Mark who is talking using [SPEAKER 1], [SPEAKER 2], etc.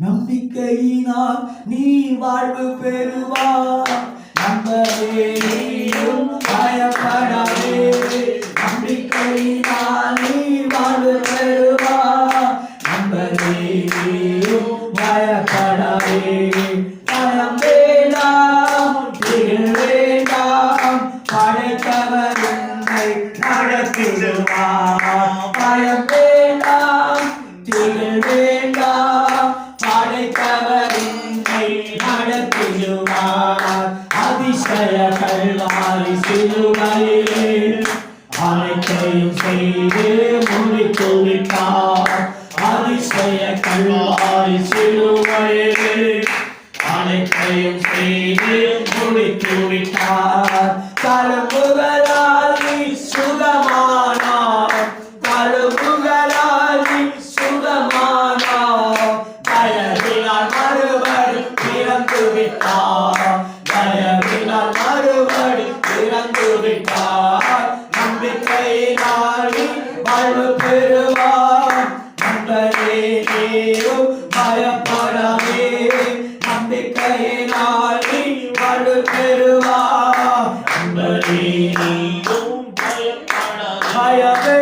[SPEAKER 1] நம்பிக்கையினால் நீ வாழ்வு பெறுவாய். நம்பவே நீயும் பயப்படாதே. நம்பிக்கையினால் நீ வாழ்வு பெறுவாய். நம்பவே நீயும் பயப்படாதே. பயம் வேண்டாம், திகில் வேண்டாம், படைத்தவர் உன்னை நடத்திடுவார். பயம் வேண்டாம், திகில் வேண்டாம், படைத்தவர் உன்னை நடத்திடுவார். அதிசய கல்வாரி சிலுவையிலே அனைத்தையும் செய்து முடித்து விட்டார். அதிசய கல்வாரி சிலுவையிலே அனைத்தையும் செய்து முடித்து விட்டார். தழும்புகளால் நீ சுகமானார். தழும்புகளால் நீ சுகமானார். தயவினால் மறுபடி பிறந்து விட்டார். தயவினால் மறுபடி பிறந்து விட்டார். நம்பிக்கையினால் நீ வாழ்வு பெறுவார். நம்பரே நீயும் பயப்படாதே. நம்பிக்கையினால் நீ வாழ்வு பெறுவார். நம்பரே நீயும் பயப்படாதே.